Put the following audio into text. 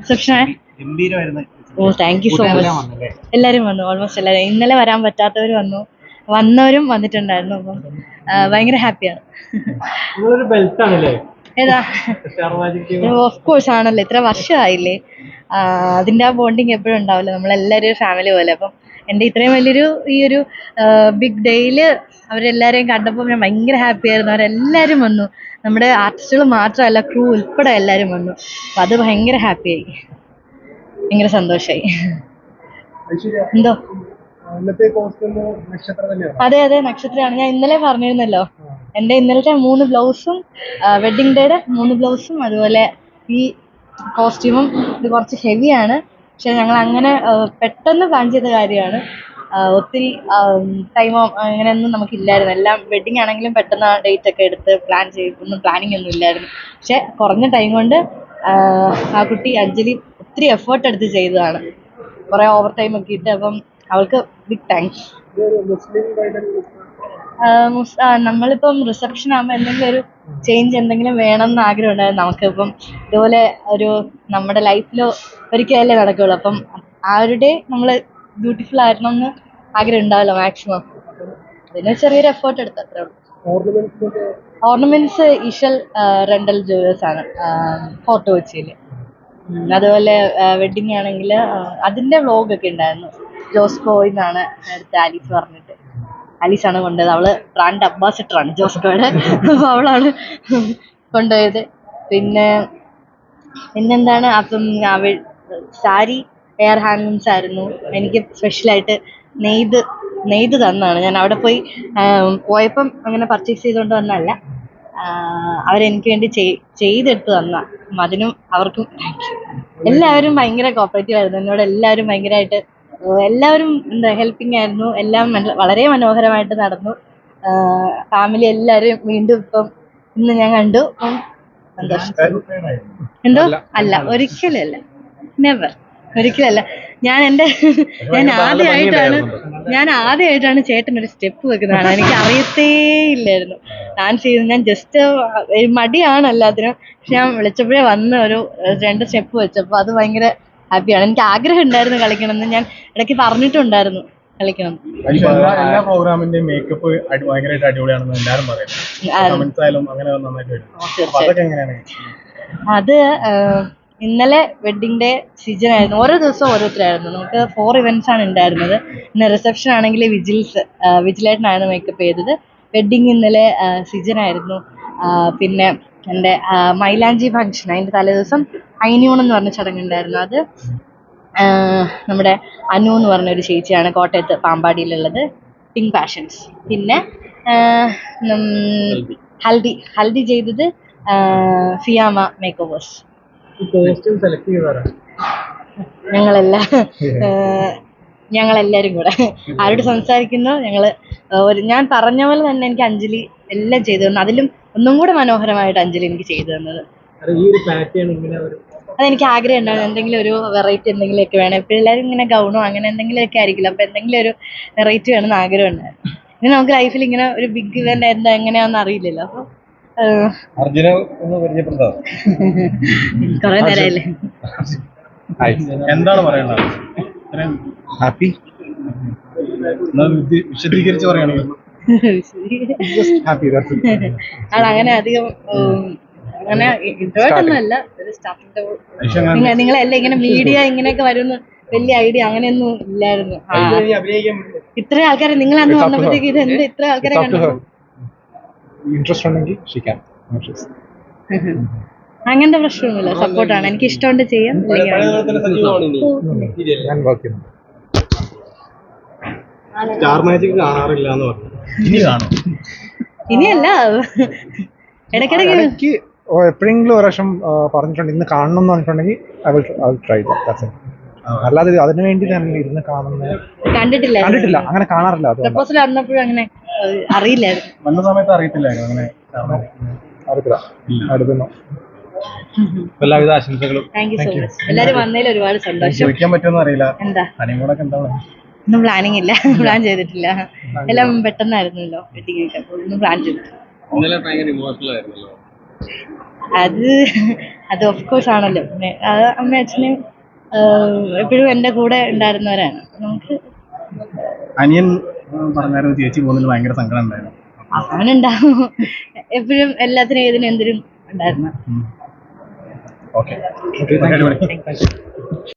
Reception oh thank you so much. എല്ലാവരും വന്നു, almost എല്ലാവരും. ഇന്നലെ വരാൻ പറ്റാത്തവർ വന്നു, വന്നവരും വന്നിട്ടുണ്ടായിരുന്നു. അപ്പം ഭയങ്കര ഹാപ്പിയാണ്. ഏതാ ഓഫ് കോഴ്സ് ആണല്ലോ, ഇത്ര വർഷമായില്ലേ. അതിൻ്റെ ആ ബോണ്ടിങ് എപ്പോഴും ഉണ്ടാവില്ല. നമ്മളെല്ലാവരും ഒരു ഫാമിലി പോലെ. അപ്പം എൻ്റെ ഇത്രയും വലിയൊരു ഈ ഒരു ബിഗ് ഡേയിൽ അവരെല്ലാവരെയും കണ്ടപ്പോൾ ഞാൻ ഭയങ്കര ഹാപ്പി ആയിരുന്നു. അവരെല്ലാവരും വന്നു, നമ്മുടെ ആർട്ടിസ്റ്റുകൾ മാത്രമല്ല ക്രൂ ഉൾപ്പെടെ എല്ലാവരും വന്നു. അപ്പം അത് ഭയങ്കര ഹാപ്പിയായി, ഭയങ്കര സന്തോഷമായി. എന്തോ അതെ അതെ നക്ഷത്രമാണ്. ഞാൻ ഇന്നലെ പറഞ്ഞിരുന്നല്ലോ, എൻ്റെ ഇന്നലത്തെ 3 ബ്ലൗസും വെഡ്ഡിങ് ഡേയുടെ 3 ബ്ലൗസും അതുപോലെ ഈ കോസ്റ്റ്യൂമും ഇത് കുറച്ച് ഹെവിയാണ്. പക്ഷെ ഞങ്ങൾ അങ്ങനെ പെട്ടെന്ന് പ്ലാൻ ചെയ്ത കാര്യമാണ്. ഒത്തിരി ടൈമോ അങ്ങനെയൊന്നും നമുക്കില്ലായിരുന്നു. എല്ലാം വെഡ്ഡിങ് ആണെങ്കിലും പെട്ടെന്ന് ഡേറ്റ് ഒക്കെ എടുത്ത് പ്ലാൻ ഒന്നും പ്ലാനിങ് ഒന്നും ഇല്ലായിരുന്നു. പക്ഷെ കുറഞ്ഞ ടൈം കൊണ്ട് ആ കുട്ടി അഞ്ജലി ഒത്തിരി എഫേർട്ട് എടുത്ത് ചെയ്തതാണ്, കുറേ ഓവർ ടൈം ഒക്കെ ഇട്ട്. അപ്പം അവൾക്ക് ബിഗ് താങ്ക്സ്. നമ്മളിപ്പം റിസപ്ഷൻ ആകുമ്പോൾ എന്തെങ്കിലും ഒരു ചേഞ്ച് എന്തെങ്കിലും വേണമെന്ന് ആഗ്രഹം ഉണ്ടായിരുന്നു നമുക്കിപ്പം. ഇതുപോലെ ഒരു നമ്മുടെ ലൈഫിൽ ഒരിക്കലല്ലേ നടക്കുകയുള്ളൂ. അപ്പം ആ ഒരു ഡേ നമ്മൾ ബ്യൂട്ടിഫുൾ ആയിരുന്നു എന്ന് ആഗ്രഹം ഉണ്ടാവില്ല മാക്സിമം. അതിന് ചെറിയൊരു എഫേർട്ട് എടുത്തു, അത്രേ ഉള്ളൂ. ഓർണമെന്റ്സ് ഈശൽ റെന്റൽ ജുവലേഴ്സാണ്, ഫോർട്ട് കൊച്ചിയിൽ. അതുപോലെ വെഡ്ഡിങ് ആണെങ്കിൽ അതിൻ്റെ വ്ളോഗൊക്കെ ഉണ്ടായിരുന്നു. ജോസ്കോയിൽ നിന്നാണ് അടുത്ത ആലീസ് പറഞ്ഞിട്ട്, ആലീസാണ് കൊണ്ടുപോയത്. അവള് ബ്രാൻഡ് അംബാസിഡറാണ് ജോസ്കോയുടെ. അപ്പോൾ അവളാണ് കൊണ്ടുപോയത്. പിന്നെന്താണ്, അപ്പം സാരി എയർ ഹാൻഡ്ലൂംസ് ആയിരുന്നു. എനിക്ക് സ്പെഷ്യലായിട്ട് നെയ്ത് തന്നാണ്. ഞാൻ അവിടെ പോയപ്പം അങ്ങനെ പർച്ചേസ് ചെയ്തുകൊണ്ട് വന്നതല്ല, അവരെനിക്ക് വേണ്ടി ചെയ്തെടുത്ത് തന്ന. അതിനും അവർക്കും താങ്ക് യു. എല്ലാവരും ഭയങ്കര കോപ്പറേറ്റീവ് ആയിരുന്നു എന്നോട്. എല്ലാവരും എന്താ ഹെൽപ്പിംഗ് ആയിരുന്നു. എല്ലാം വളരെ മനോഹരമായിട്ട് നടന്നു. ഫാമിലി എല്ലാവരും വീണ്ടും ഇന്ന് ഞാൻ കണ്ടു. സന്തോഷം. എന്തോ അല്ല, ഒരിക്കലും അല്ല, നെവർ, ഒരിക്കലല്ല. ഞാൻ ആദ്യമായിട്ടാണ് ചേട്ടനൊരു സ്റ്റെപ്പ് വെക്കുന്നതാണ്. എനിക്ക് അറിയത്തേ ഇല്ലായിരുന്നു ഡാൻസ് ചെയ്യുന്നത്. ഞാൻ ജസ്റ്റ് മടിയാണ് എല്ലാത്തിനും. പക്ഷെ ഞാൻ വിളിച്ചപ്പോഴേ വന്ന് ഒരു 2 സ്റ്റെപ്പ് വെച്ചപ്പോൾ അത് ഭയങ്കര ഹാപ്പിയാണ്. എനിക്ക് ആഗ്രഹം ഉണ്ടായിരുന്നു കളിക്കണമെന്ന്. ഞാൻ ഇടയ്ക്ക് പറഞ്ഞിട്ടുണ്ടായിരുന്നു കളിക്കണം. എല്ലാ പ്രോഗ്രാമിന്റെയും മേക്കപ്പ് ഭയങ്കരമായിട്ട് അടിപൊളിയാണെന്ന് എല്ലാവരും പറയുന്നത്. അത് ഇന്നലെ വെഡ്ഡിങ് ഡേ സീസൺ ആയിരുന്നു. ഓരോ ദിവസവും ഓരോരുത്തരായിരുന്നു. നമുക്ക് 4 ഇവന്റ്സ് ആണ് ഉണ്ടായിരുന്നത്. ഇന്ന് റിസപ്ഷൻ ആണെങ്കിൽ വിജിലേട്ടനായിരുന്നു മേക്കപ്പ് ചെയ്തത്. വെഡ്ഡിങ് ഇന്നലെ സീസൺ ആയിരുന്നു. പിന്നെ എൻ്റെ മൈലാഞ്ചി ഫംഗ്ഷൻ, അതിൻ്റെ തലേദിവസം ഹൈനിയൂൺ എന്ന് പറഞ്ഞ ചടങ്ങുണ്ടായിരുന്നു. അത് നമ്മുടെ അനു എന്ന് പറഞ്ഞൊരു ചേച്ചിയാണ് കോട്ടയത്ത് പാമ്പാടിയിലുള്ളത്, പിങ്ക് പാഷൻസ്. പിന്നെ ഹൽദി ചെയ്തത് ഫിയാമ മേക്ക് ഓവേഴ്സ്. ഞങ്ങളെല്ലാവരും കൂടെ ആരോട് സംസാരിക്കുന്നു. ഞാൻ പറഞ്ഞ പോലെ തന്നെ എനിക്ക് അഞ്ജലി എല്ലാം ചെയ്തു തന്നു. അതിലും ഒന്നും കൂടെ മനോഹരമായിട്ട് അഞ്ജലി എനിക്ക് ചെയ്തു തന്നത്. അതെനിക്ക് ആഗ്രഹം ഉണ്ടായിരുന്നു, എന്തെങ്കിലും ഒരു വെറൈറ്റി എന്തെങ്കിലുമൊക്കെ വേണം. ഇപ്പോൾ എല്ലാവരും ഇങ്ങനെ ഗൗണോ അങ്ങനെ എന്തെങ്കിലുമൊക്കെ ആയിരിക്കില്ല. അപ്പോൾ എന്തെങ്കിലും ഒരു വെറൈറ്റി വേണമെന്ന് ആഗ്രഹം ഉണ്ടായിരുന്നു. ഇനി നമുക്ക് ലൈഫിൽ ഇങ്ങനെ ഒരു ബിഗ് ഇവന്റ് എങ്ങനെയാണെന്ന് അറിയില്ലല്ലോ. അപ്പോൾ കുറെ നേരമായില്ലേ. എന്താണ് പറയുന്നത്? ഹാപ്പി വിശദീകരിച്ച് പറയുകയാണെങ്കിൽ അങ്ങനെ അധികം അങ്ങനെ ഇൻട്രോവേർട്ട് ഒന്നുമല്ല. ഒരു സ്റ്റാർട്ടിംഗ് നിങ്ങളെല്ലാം ഇങ്ങനെ മീഡിയ ഇങ്ങനെയൊക്കെ വരുന്ന വലിയ ഐഡിയ അങ്ങനെയൊന്നും ഇല്ലായിരുന്നു. ഇത്ര ആൾക്കാരെ നിങ്ങൾ അന്ന് വന്നപ്പോഴത്തേക്ക് ഇത് എന്ത് ഇത്ര ആൾക്കാരെ കണ്ടു. അങ്ങനത്തെ പ്രശ്നമൊന്നുമില്ല, സപ്പോർട്ടാണ്. എനിക്ക് ഇഷ്ടമുണ്ട് ചെയ്യാൻ. ഇനിയല്ല, ഇടയ്ക്കിടയ്ക്ക് എപ്പോഴെങ്കിലും ഒരു പ്രാവശ്യം പറഞ്ഞിട്ടുണ്ട് ഇന്ന് കാണണം എന്ന് പറഞ്ഞിട്ടുണ്ടെങ്കിൽ അല്ലാതെ അതിനു വേണ്ടി തന്നെ ഇരുന്ന് കണ്ടിട്ടില്ല, അങ്ങനെ കാണാറില്ല. പ്രപ്പോസൽ വന്നപ്പോഴും അങ്ങനെ അറിയില്ലായിരുന്നു. വന്ന സമയത്ത് അറിയത്തില്ലായിരുന്നു അങ്ങനെ. എല്ലാവിധ ആശംസകളും. Thank you so much. എല്ലാവരും വന്നതിൽ ഒരുപാട് സന്തോഷം. ചോദിക്കാൻ പറ്റുമെന്ന് അറിയില്ല. എന്താ ഒന്നും പ്ലാനിങ് ഇല്ല, പ്ലാൻ ചെയ്തിട്ടില്ല. എല്ലാം പെട്ടെന്നായിരുന്നല്ലോ വെഡിങ് ഒക്കെ, ഒന്നും പ്ലാൻ ചെയ്തിട്ടില്ല. അത് അത് ഓഫ് കോഴ്സ് ആണല്ലോ. പിന്നെ അത് അമ്മയും അച്ഛനും എപ്പോഴും എൻ്റെ കൂടെ ഉണ്ടായിരുന്നവരാണ്. നമുക്ക് അനിയൻ പറഞ്ഞായിരുന്നു ചേച്ചി പോകുന്നതിൽ ഭയങ്കര സങ്കടം ഉണ്ടായിരുന്നു. അവനുണ്ടാവും എപ്പോഴും എല്ലാത്തിനും ഏതിനും എന്തിനും ഉണ്ടായിരുന്നു. Okay okay, thank you.